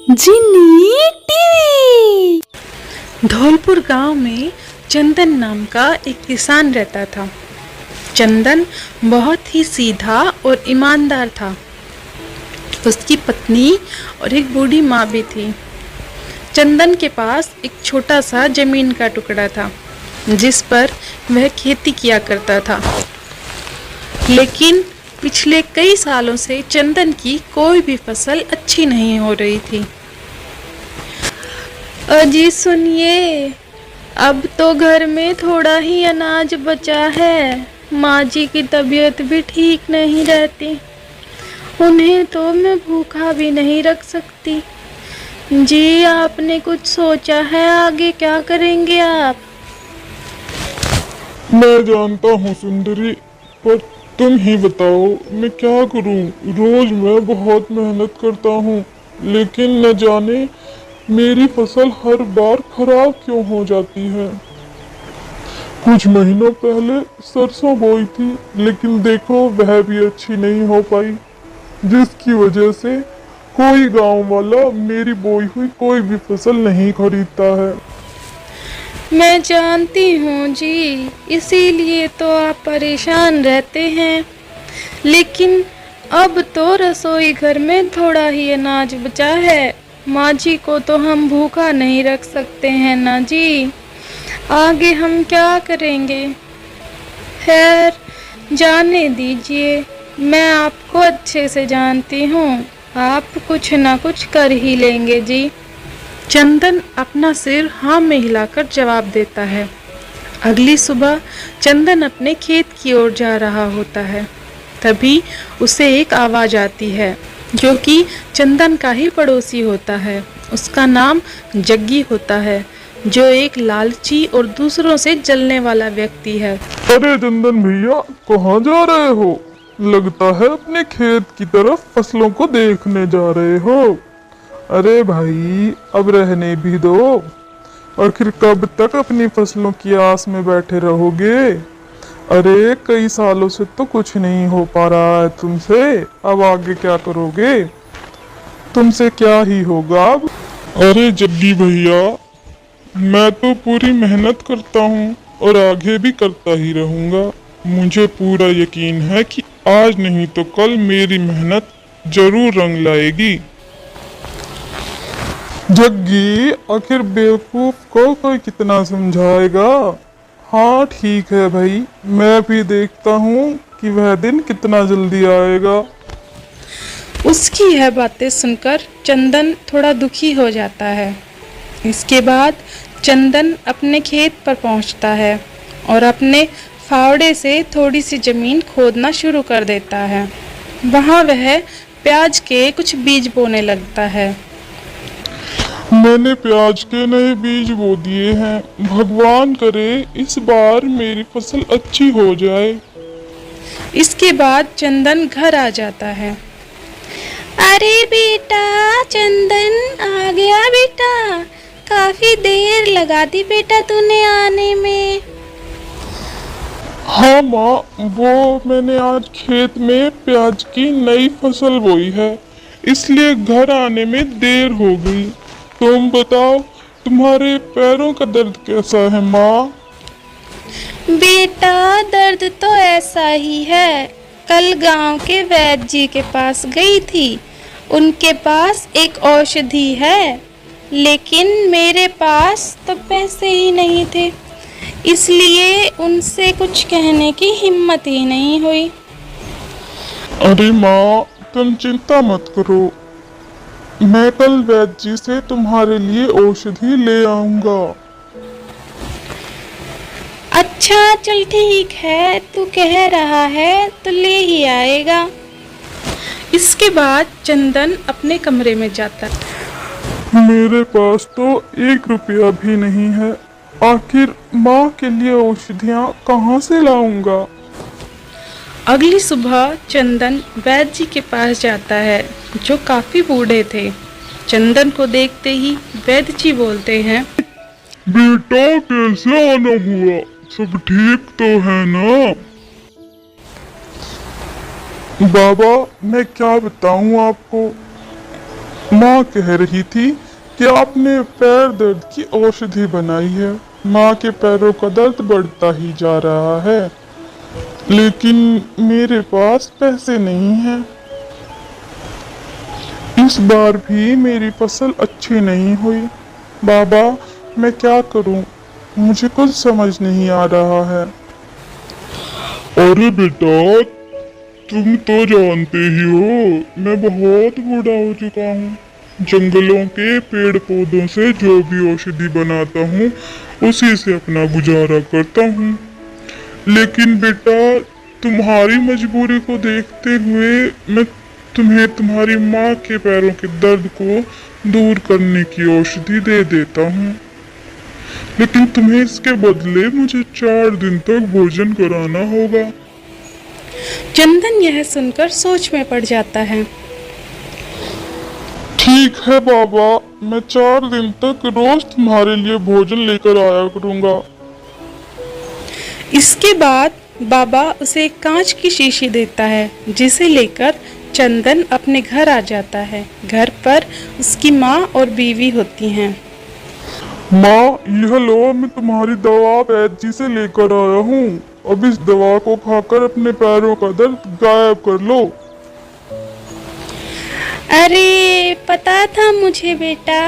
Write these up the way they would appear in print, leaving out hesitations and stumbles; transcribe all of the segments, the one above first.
जिनी TV. Dholpur गांव में चंदन नाम का एक किसान रहता था। चंदन बहुत ही सीधा और ईमानदार था। उसकी पत्नी और एक बूढ़ी माँ भी थी। चंदन के पास एक छोटा सा जमीन का टुकड़ा था जिस पर वह खेती किया करता था। लेकिन पिछले कई सालों से चंदन की कोई भी फसल अच्छी नहीं हो रही थी। अजी सुनिए, अब तो घर में थोड़ा ही अनाज बचा है। माँ जी की तबीयत भी ठीक नहीं रहती। उन्हें तो मैं भूखा भी नहीं रख सकती। जी, आपने कुछ सोचा है आगे क्या करेंगे आप? मैं जानता हूँ सुंदरी, पर तुम ही बताओ मैं क्या करूँ। रोज मैं बहुत मेहनत करता हूँ, लेकिन न जाने मेरी फसल हर बार खराब क्यों हो जाती है। कुछ महीनों पहले सरसों बोई थी, लेकिन देखो वह भी अच्छी नहीं हो पाई, जिसकी वजह से कोई गांव वाला मेरी बोई हुई कोई भी फसल नहीं खरीदता है। मैं जानती हूँ जी, इसीलिए तो आप परेशान रहते हैं। लेकिन अब तो रसोई घर में थोड़ा ही अनाज बचा है। माँ जी को तो हम भूखा नहीं रख सकते हैं ना जी। आगे हम क्या करेंगे? खैर, जाने दीजिए। मैं आपको अच्छे से जानती हूँ, आप कुछ ना कुछ कर ही लेंगे जी। चंदन अपना सिर हाँ में हिलाकर जवाब देता है। अगली सुबह चंदन अपने खेत की ओर जा रहा होता है। तभी उसे एक आवाज आती है, जो कि चंदन का ही पड़ोसी होता है। उसका नाम जग्गी होता है, जो एक लालची और दूसरों से जलने वाला व्यक्ति है। अरे चंदन भैया, कहाँ जा रहे हो? लगता है अपने खेत की तरफ फसलों को देखने जा रहे हो। अरे भाई, अब रहने भी दो। आखिर कब तक अपनी फसलों की आस में बैठे रहोगे? अरे कई सालों से तो कुछ नहीं हो पा रहा है तुमसे, अब आगे क्या करोगे? तुमसे क्या ही होगा अब। अरे जग्गी भैया, मैं तो पूरी मेहनत करता हूँ और आगे भी करता ही रहूंगा। मुझे पूरा यकीन है कि आज नहीं तो कल मेरी मेहनत जरूर रंग लाएगी। जग्गी, आखिर बेवकूफ को कोई कितना समझाएगा। हाँ ठीक है भाई, मैं भी देखता हूँ कि वह दिन कितना जल्दी आएगा। उसकी यह बातें सुनकर चंदन थोड़ा दुखी हो जाता है। इसके बाद चंदन अपने खेत पर पहुंचता है और अपने फावड़े से थोड़ी सी जमीन खोदना शुरू कर देता है। वहां वह प्याज के कुछ बीज बोने लगता है। मैंने प्याज के नए बीज बो दिए हैं। भगवान करे इस बार मेरी फसल अच्छी हो जाए। इसके बाद चंदन घर आ जाता है। अरे बेटा चंदन, आ गया बेटा। काफी देर लगा दी बेटा तूने आने में। हाँ माँ, वो मैंने आज खेत में प्याज की नई फसल बोई है, इसलिए घर आने में देर हो गई। तुम बताओ, तुम्हारे पैरों का दर्द कैसा है माँ? बेटा दर्द तो ऐसा ही है। कल गांव के वैद्य जी के पास गई थी। उनके पास एक औषधि है, लेकिन मेरे पास तो पैसे ही नहीं थे, इसलिए उनसे कुछ कहने की हिम्मत ही नहीं हुई। अरे माँ, तुम चिंता मत करो, मैं कल वैद्य जी से तुम्हारे लिए औषधि ले आऊंगा। अच्छा चल ठीक है, तू कह रहा है तो ले ही आएगा। इसके बाद चंदन अपने कमरे में जाता है। मेरे पास तो 1 रुपया भी नहीं है। आखिर माँ के लिए औषधियाँ कहाँ से लाऊंगा? अगली सुबह चंदन वैद्य जी के पास जाता है, जो काफी बूढ़े थे। चंदन को देखते ही वैद्य जी बोलते हैं, बेटा कैसे आना हुआ? सब ठीक तो है ना? बाबा, मैं क्या बताऊं आपको, माँ कह रही थी कि आपने पैर दर्द की औषधि बनाई है। माँ के पैरों का दर्द बढ़ता ही जा रहा है, लेकिन मेरे पास पैसे नहीं हैं। इस बार भी मेरी फसल अच्छी नहीं हुई। बाबा, मैं क्या करूं? मुझे कुछ समझ नहीं आ रहा है। अरे बेटा, तुम तो जानते ही हो मैं बहुत बूढ़ा हो चुका हूँ। जंगलों के पेड़ पौधों से जो भी औषधि बनाता हूँ उसी से अपना गुजारा करता हूँ। लेकिन बेटा, तुम्हारी मजबूरी को देखते हुए मैं तुम्हें तुम्हारी माँ के पैरों के दर्द को दूर करने की औषधि दे देता हूँ, लेकिन तुम्हें इसके बदले मुझे 4 दिन तक भोजन कराना होगा। चंदन यह सुनकर सोच में पड़ जाता है। ठीक है बाबा, मैं 4 दिन तक रोज तुम्हारे लिए भोजन लेकर आया करूँगा। इसके बाद बाबा उसे एक कांच की शीशी देता है, जिसे लेकर चंदन अपने घर आ जाता है। घर पर उसकी माँ और बीवी होती हैं। माँ, यह लो, मैं तुम्हारी दवा वैद्य जी से लेकर आया हूँ। अब इस दवा को खाकर अपने पैरों का दर्द गायब कर लो। अरे पता था मुझे बेटा,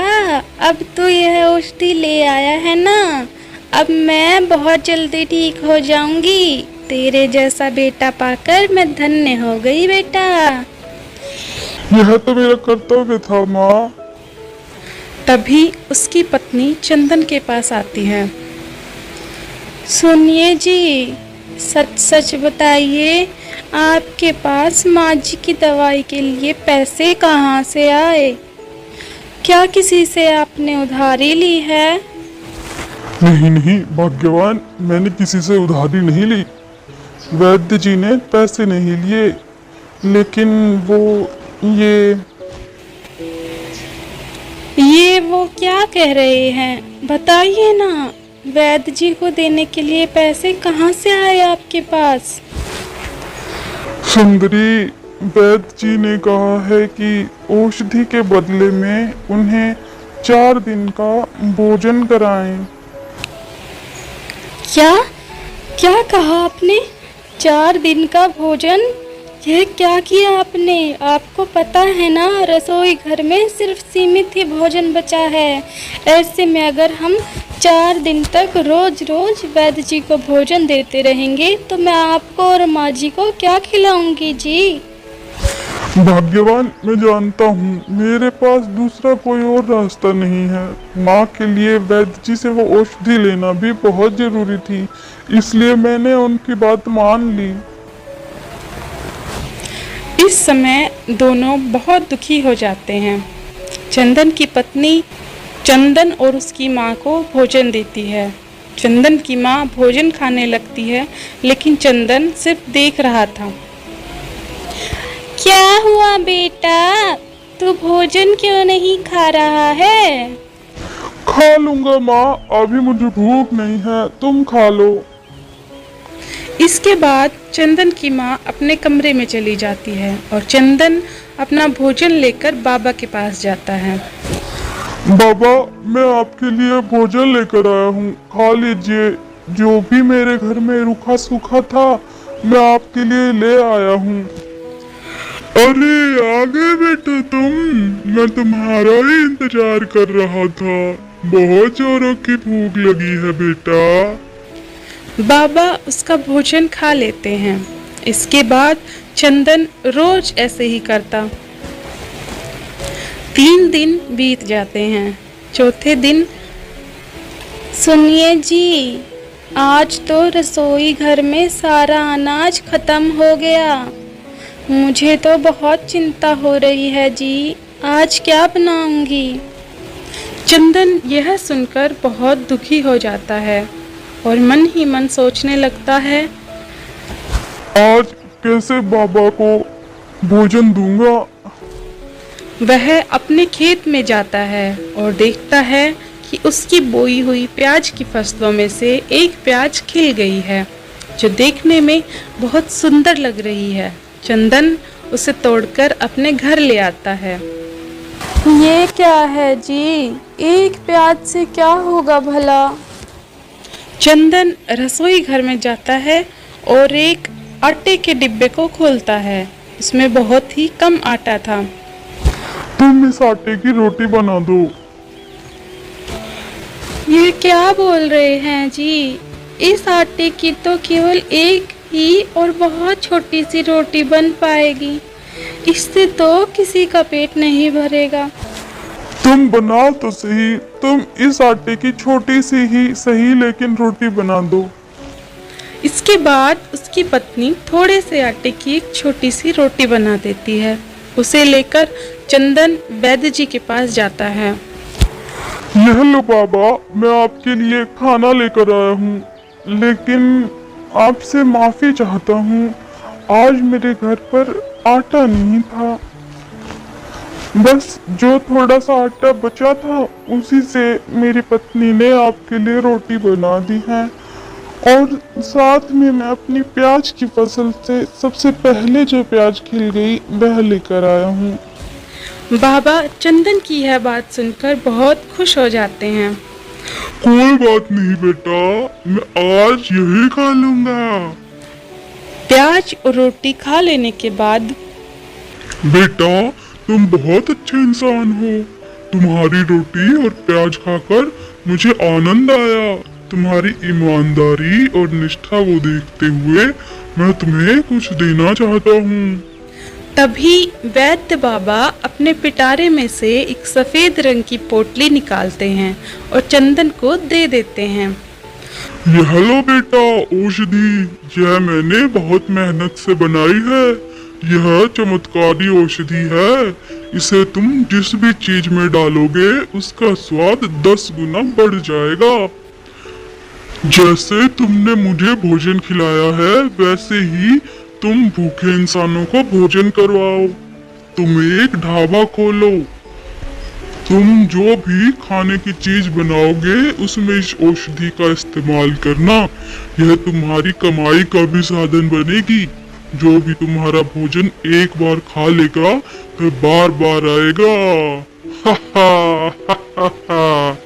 अब तो यह औषधि ले आया है ना, अब मैं बहुत जल्दी ठीक हो जाऊंगी। तेरे जैसा बेटा पाकर मैं धन्य हो गई बेटा। यह तो मेरा कर्तव्य था माँ। तभी उसकी पत्नी चंदन के पास आती है। सुनिए जी, सच सच बताइए, आपके पास माँ जी की दवाई के लिए पैसे कहाँ से आए? क्या किसी से आपने उधारी ली है? नहीं नहीं भाग्यवान, मैंने किसी से उधारी नहीं ली। वैद्य जी ने पैसे नहीं लिए, लेकिन ये वो क्या कह रहे हैं? बताइए ना, वैद्य जी को देने के लिए पैसे कहाँ से आए आपके पास? सुंदरी, वैद्य जी ने कहा है कि औषधि के बदले में उन्हें 4 दिन का भोजन कराएं। क्या क्या कहा आपने? 4 दिन का भोजन? यह क्या किया आपने? आपको पता है ना, रसोई घर में सिर्फ सीमित ही भोजन बचा है। ऐसे में अगर हम 4 दिन तक रोज रोज वैद्य जी को भोजन देते रहेंगे तो मैं आपको और माँ जी को क्या खिलाऊंगी जी? भाग्यवान, मैं जानता हूँ मेरे पास दूसरा कोई और रास्ता नहीं है। माँ के लिए वैद्य जी से वो औषधि लेना भी बहुत जरूरी थी, इसलिए मैंने उनकी बात मान ली। इस समय दोनों बहुत दुखी हो जाते हैं। चंदन की पत्नी चंदन और उसकी माँ को भोजन देती है। चंदन की माँ भोजन खाने लगती है, लेकिन चंदन सिर्फ देख रहा था। क्या हुआ बेटा, तू भोजन क्यों नहीं खा रहा है? खा लूंगा माँ, अभी मुझे भूख नहीं है, तुम खा लो। इसके बाद चंदन की माँ अपने कमरे में चली जाती है और चंदन अपना भोजन लेकर बाबा के पास जाता है। बाबा, मैं आपके लिए भोजन लेकर आया हूँ, खा लीजिए। जो भी मेरे घर में रूखा सूखा था मैं आपके लिए ले आया हूँ। अरे आ गए बेटा तुम, मैं तुम्हारा ही इंतजार कर रहा था। बहुत जोरों की भूख लगी है बेटा। बाबा उसका भोजन खा लेते हैं। इसके बाद चंदन रोज ऐसे ही करता। 3 दिन बीत जाते हैं। चौथे दिन, सुनिए जी, आज तो रसोई घर में सारा अनाज खत्म हो गया। मुझे तो बहुत चिंता हो रही है जी, आज क्या बनाऊंगी? चंदन यह सुनकर बहुत दुखी हो जाता है और मन ही मन सोचने लगता है, आज कैसे बाबा को भोजन दूंगा। वह अपने खेत में जाता है और देखता है कि उसकी बोई हुई प्याज की फसलों में से एक प्याज खिल गई है, जो देखने में बहुत सुंदर लग रही है। चंदन उसे तोड़कर अपने घर ले आता है। ये क्या है जी? एक प्याज से क्या होगा भला? चंदन रसोई घर में जाता है और एक आटे के डिब्बे को खोलता है। उसमें बहुत ही कम आटा था। तुम इस आटे की रोटी बना दो। ये क्या बोल रहे हैं जी? इस आटे की तो केवल एक ही और बहुत छोटी सी रोटी बन पाएगी। इससे तो किसी का पेट नहीं भरेगा। तुम बनाओ तो सही, तुम इस आटे की छोटी सी ही सही लेकिन रोटी बना दो। इसके बाद उसकी पत्नी थोड़े से आटे की एक छोटी सी रोटी बना देती है। उसे लेकर चंदन वैद्य जी के पास जाता है। यह लो बाबा, मैं आपके लिए खाना लेकर आया हूँ, लेकिन आपसे माफी चाहता हूँ, आज मेरे घर पर आटा नहीं था। बस जो थोड़ा सा आटा बचा था उसी से मेरी पत्नी ने आपके लिए रोटी बना दी है, और साथ में मैं अपनी प्याज की फसल से सबसे पहले जो प्याज खिल गई वह लेकर आया हूँ। बाबा चंदन की यह बात सुनकर बहुत खुश हो जाते हैं। कोई बात नहीं बेटा, मैं आज यही खा लूंगा। प्याज और रोटी खा लेने के बाद बेटा तुम बहुत अच्छे इंसान हो। तुम्हारी रोटी और प्याज खाकर मुझे आनंद आया। तुम्हारी ईमानदारी और निष्ठा को देखते हुए मैं तुम्हें कुछ देना चाहता हूँ। तभी वैद्य बाबा अपने पिटारे में से एक सफेद रंग की पोटली निकालते हैं और चंदन को दे देते हैं। यह लो बेटा औषधि, यह मैंने बहुत मेहनत से बनाई है। यह चमत्कारी औषधि है। इसे तुम जिस भी चीज में डालोगे उसका स्वाद 10 गुना बढ़ जाएगा। जैसे तुमने मुझे भोजन खिलाया है वैसे ही तुम भूखे इंसानों को भोजन करवाओ। तुम एक ढाबा खोलो। तुम जो भी खाने की चीज बनाओगे उसमें इस औषधि का इस्तेमाल करना। यह तुम्हारी कमाई का भी साधन बनेगी। जो भी तुम्हारा भोजन एक बार खा लेगा फिर बार बार आएगा। हा हा हा हा।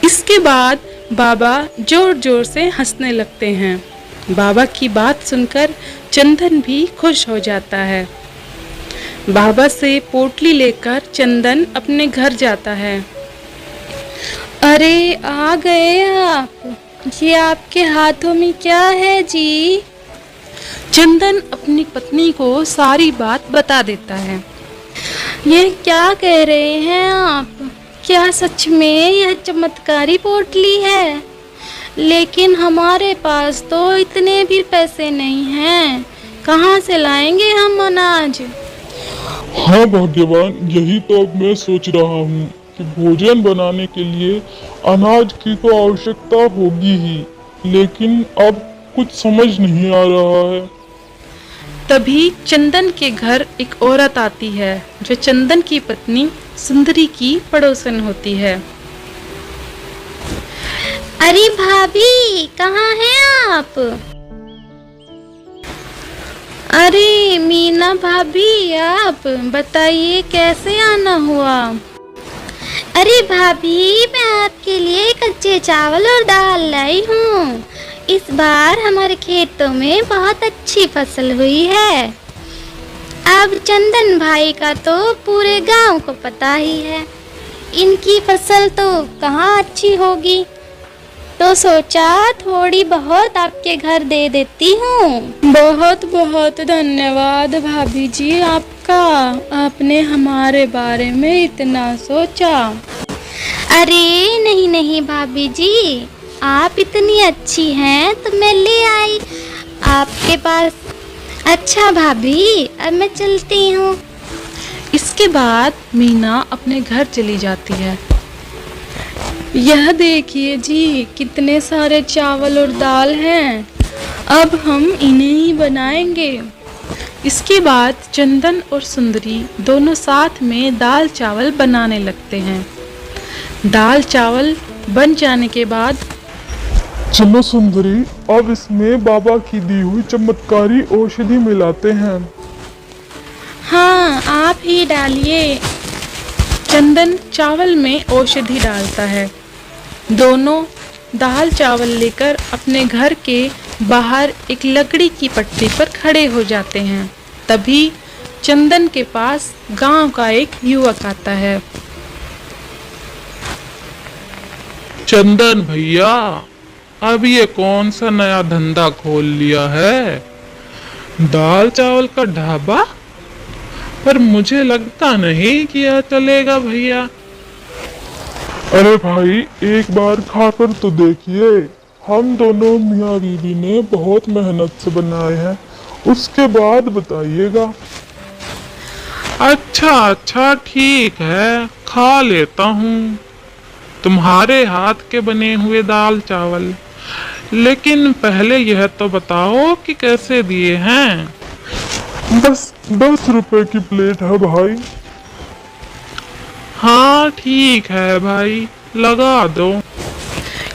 इसके बाद बाबा जोर जोर से हंसने लगते हैं। बाबा की बात सुनकर चंदन भी खुश हो जाता है। बाबा से पोटली लेकर चंदन अपने घर जाता है। अरे आ गए आप? ये आपके हाथों में क्या है जी? चंदन अपनी पत्नी को सारी बात बता देता है। ये क्या कह रहे हैं आप? क्या सच में यह चमत्कारी पोटली है? लेकिन हमारे पास तो इतने भी पैसे नहीं हैं। कहाँ से लाएंगे हम अनाज? हाँ भाग्यवान, यही तो अब मैं सोच रहा हूँ कि भोजन बनाने के लिए अनाज की तो आवश्यकता होगी ही, लेकिन अब कुछ समझ नहीं आ रहा है। तभी चंदन के घर एक औरत आती है जो चंदन की पत्नी सुंदरी की पड़ोसन होती है। अरे भाभी, कहाँ हैं आप? अरे मीना भाभी, आप बताइए कैसे आना हुआ? अरे भाभी, मैं आपके लिए कच्चे चावल और दाल लाई हूँ। इस बार हमारे खेतों में बहुत अच्छी फसल हुई है। अब चंदन भाई का तो पूरे गांव को पता ही है। इनकी फसल तो कहाँ अच्छी होगी, तो सोचा थोड़ी बहुत आपके घर दे देती हूँ। बहुत बहुत धन्यवाद भाभी जी आपका। आपने हमारे बारे में इतना सोचा। अरे नहीं नहीं भाभी जी, आप इतनी अच्छी हैं तो मैं ले आई आपके पास। अच्छा भाभी, अब मैं चलती हूँ। इसके बाद मीना अपने घर चली जाती है। यह देखिए जी, कितने सारे चावल और दाल हैं। अब हम इन्हें ही बनाएंगे। इसके बाद चंदन और सुंदरी दोनों साथ में दाल चावल बनाने लगते हैं। दाल चावल बन जाने के बाद चलो सुंदरी, अब इसमें बाबा की दी हुई चमत्कारी औषधि मिलाते हैं। हाँ, आप ही डालिए। चंदन चावल में औषधि डालता है। दोनों दाल चावल लेकर अपने घर के बाहर एक लकड़ी की पट्टी पर खड़े हो जाते हैं। तभी चंदन के पास गांव का एक युवक आता है। चंदन भैया, अब ये कौन सा नया धंधा खोल लिया है? दाल चावल का ढाबा? पर मुझे लगता नहीं कि यह चलेगा भैया। अरे भाई, एक बार खाकर तो देखिए। हम दोनों मियाँ बीवी ने बहुत मेहनत से बनाए हैं, उसके बाद बताइएगा। अच्छा अच्छा, ठीक है, खा लेता हूँ तुम्हारे हाथ के बने हुए दाल चावल। लेकिन पहले यह तो बताओ कि कैसे दिए हैं? बस 10 रुपए की प्लेट है भाई। हाँ ठीक है भाई, लगा दो।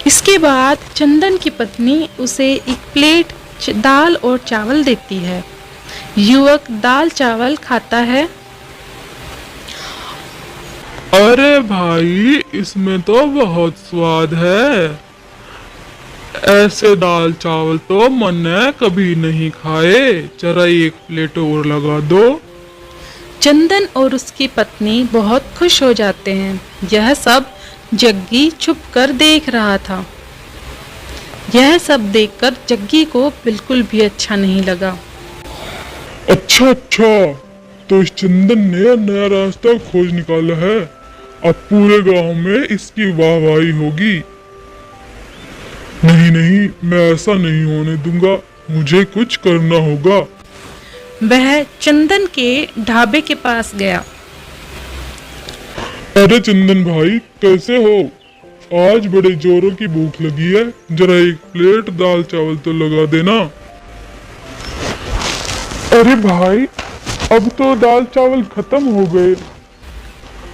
इसके बाद चंदन की पत्नी उसे एक प्लेट दाल और चावल देती है। युवक दाल चावल खाता है। अरे भाई, इसमें तो बहुत स्वाद है। ऐसे दाल चावल तो मैंने कभी नहीं खाए। जरा एक प्लेट और लगा दो। चंदन और उसकी पत्नी बहुत खुश हो जाते हैं। यह सब जग्गी छुपकर देख रहा था। यह सब देखकर जग्गी को बिल्कुल भी अच्छा नहीं लगा। अच्छा अच्छा, तो इस चंदन ने नया रास्ता खोज निकाला है। अब पूरे गांव में इसकी वाहवाही होगी। नहीं नहीं, मैं ऐसा नहीं होने दूंगा। मुझे कुछ करना होगा। वह चंदन के ढाबे के पास गया। अरे चंदन भाई, कैसे हो? आज बड़े जोरों की भूख लगी है। जरा एक प्लेट दाल चावल तो लगा देना। अरे भाई, अब तो दाल चावल खत्म हो गए।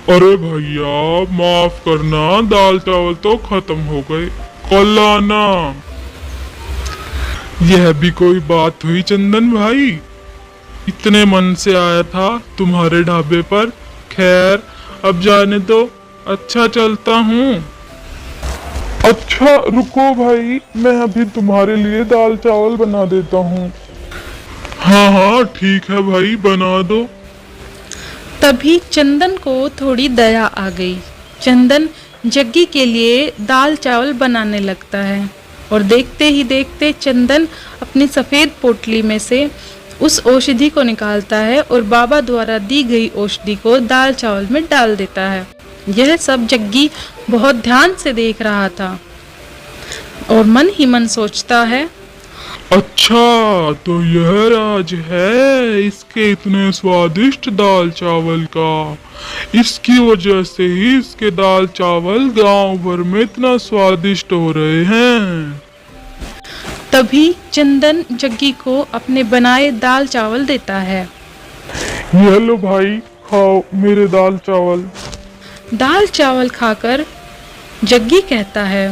अरे भैया, माफ करना, दाल चावल तो खत्म हो गए, कल आना। यह भी कोई बात हुई चंदन भाई? इतने मन से आया था तुम्हारे ढाबे पर। खैर, अब जाने दो, अच्छा चलता हूँ। अच्छा रुको भाई, मैं अभी तुम्हारे लिए दाल चावल बना देता हूँ। हाँ हाँ ठीक है भाई, बना दो। तभी चंदन को थोड़ी दया आ गई। चंदन जग्गी के लिए दाल चावल बनाने लगता है और देखते ही देखते चंदन अपनी सफेद पोटली में से उस औषधि को निकालता है और बाबा द्वारा दी गई औषधि को दाल चावल में डाल देता है। यह सब जग्गी बहुत ध्यान से देख रहा था और मन ही मन सोचता है, अच्छा, तो यह राज है इसके इतने स्वादिष्ट दाल चावल का। इसकी वजह से ही इसके दाल चावल गांव भर में इतना स्वादिष्ट हो रहे हैं। तभी चंदन जग्गी को अपने बनाए दाल चावल देता है। ये लो भाई, खाओ मेरे दाल चावल। दाल चावल खाकर जग्गी कहता है,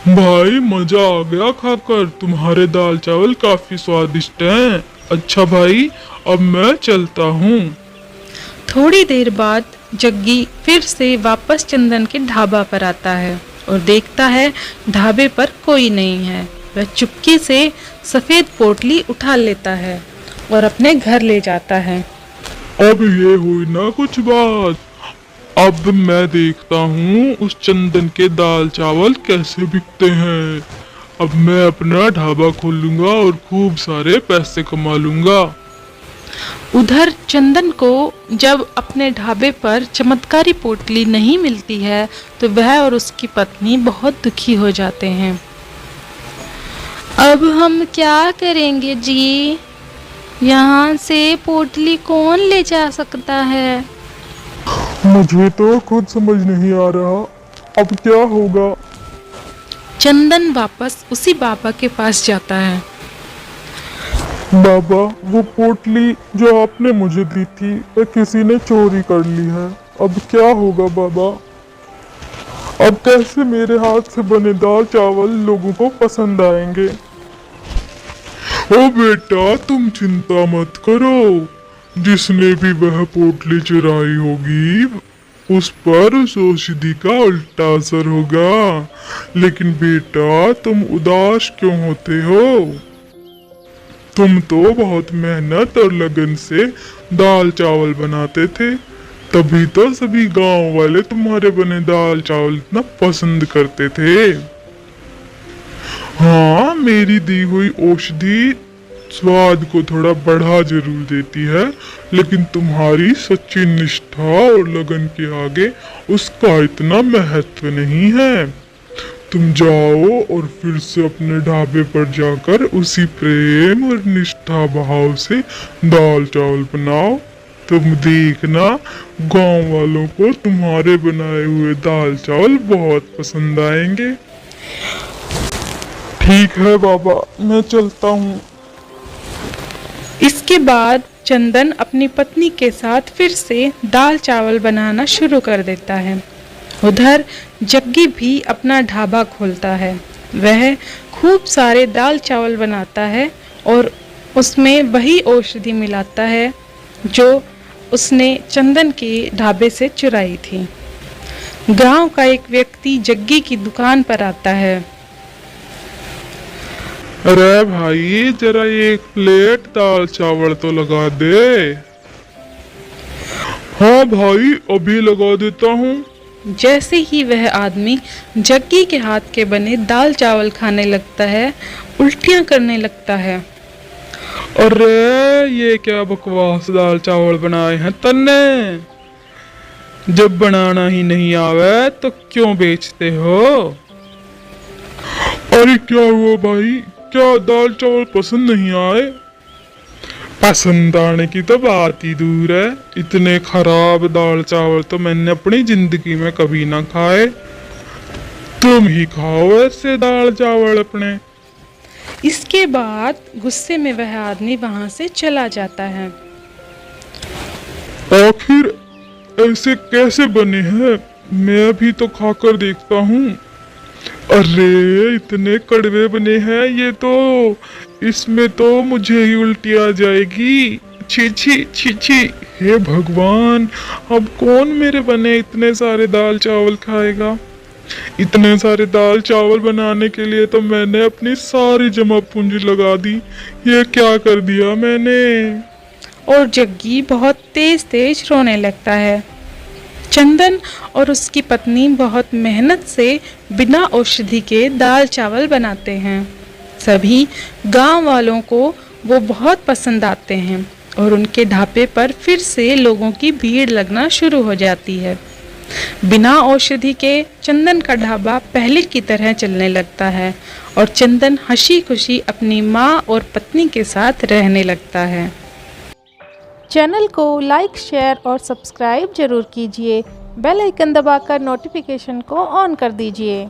भाई मजा आ गया खाकर। तुम्हारे दाल चावल काफी स्वादिष्ट हैं। अच्छा भाई, अब मैं चलता हूँ। थोड़ी देर बाद जग्गी फिर से वापस चंदन के ढाबा पर आता है और देखता है ढाबे पर कोई नहीं है। वह चुपके से सफेद पोटली उठा लेता है और अपने घर ले जाता है। अब ये हुई ना कुछ बात। अब मैं देखता हूँ उस चंदन के दाल चावल कैसे बिकते हैं। अब मैं अपना ढाबा खोलूंगा और खूब सारे पैसे कमा लूंगा। उधर चंदन को जब अपने ढाबे पर चमत्कारी पोटली नहीं मिलती है तो वह और उसकी पत्नी बहुत दुखी हो जाते हैं। अब हम क्या करेंगे जी? यहाँ से पोटली कौन ले जा सकता है? मुझे तो खुद समझ नहीं आ रहा, अब क्या होगा। चंदन वापस उसी बाबा के पास जाता है। बाबा, वो पोटली जो आपने मुझे दी थी वह किसी ने चोरी कर ली है। अब क्या होगा बाबा? अब कैसे मेरे हाथ से बने दाल चावल लोगों को पसंद आएंगे? ओ बेटा, तुम चिंता मत करो। जिसने भी वह पोटली चुराई होगी उस पर उस औषधि का उल्टा असर होगा। लेकिन बेटा, तुम उदास क्यों होते हो? तुम तो बहुत मेहनत और लगन से दाल चावल बनाते थे, तभी तो सभी गांव वाले तुम्हारे बने दाल चावल इतना पसंद करते थे। हाँ, मेरी दी हुई औषधि स्वाद को थोड़ा बढ़ा जरूर देती है, लेकिन तुम्हारी सच्ची निष्ठा और लगन के आगे उसका इतना महत्व नहीं है। तुम जाओ और फिर से अपने ढाबे पर जाकर उसी प्रेम और निष्ठा भाव से दाल चावल बनाओ। तुम देखना, गांव वालों को तुम्हारे बनाए हुए दाल चावल बहुत पसंद आएंगे। ठीक है बाबा, मैं चलता हूँ। इसके बाद चंदन अपनी पत्नी के साथ फिर से दाल चावल बनाना शुरू कर देता है। उधर जग्गी भी अपना ढाबा खोलता है। वह खूब सारे दाल चावल बनाता है और उसमें वही औषधि मिलाता है जो उसने चंदन के ढाबे से चुराई थी। गांव का एक व्यक्ति जग्गी की दुकान पर आता है। अरे भाई, जरा एक प्लेट दाल चावल तो लगा दे। हाँ भाई, अभी लगा देता हूँ। जैसे ही वह आदमी जग्गी के हाथ के बने दाल चावल खाने लगता है, उल्टियां करने लगता है। अरे ये क्या बकवास दाल चावल बनाए हैं तन्ने? जब बनाना ही नहीं आवे तो क्यों बेचते हो? अरे क्या हुआ भाई, क्या दाल चावल पसंद नहीं आए? पसंद आने की तो बात ही दूर है, इतने खराब दाल चावल तो मैंने अपनी जिंदगी में कभी ना खाए। तुम ही खाओ ऐसे दाल चावल अपने। इसके बाद गुस्से में वह आदमी वहां से चला जाता है। आखिर ऐसे कैसे बने हैं? मैं भी तो खाकर देखता हूँ। अरे इतने कड़वे बने हैं ये तो, इसमें तो मुझे ही उल्टी आ जाएगी। छी छी छी छी। हे भगवान, अब कौन मेरे बने इतने सारे दाल चावल खाएगा? इतने सारे दाल चावल बनाने के लिए तो मैंने अपनी सारी जमा पूंजी लगा दी। ये क्या कर दिया मैंने? और जग्गी बहुत तेज तेज रोने लगता है। चंदन और उसकी पत्नी बहुत मेहनत से बिना औषधि के दाल चावल बनाते हैं। सभी गांव वालों को वो बहुत पसंद आते हैं और उनके ढाबे पर फिर से लोगों की भीड़ लगना शुरू हो जाती है। बिना औषधि के चंदन का ढाबा पहले की तरह चलने लगता है और चंदन हंसी खुशी अपनी माँ और पत्नी के साथ रहने लगता है। चैनल को लाइक, शेयर और सब्सक्राइब जरूर कीजिए। बेल आइकन दबाकर नोटिफिकेशन को ऑन कर दीजिए।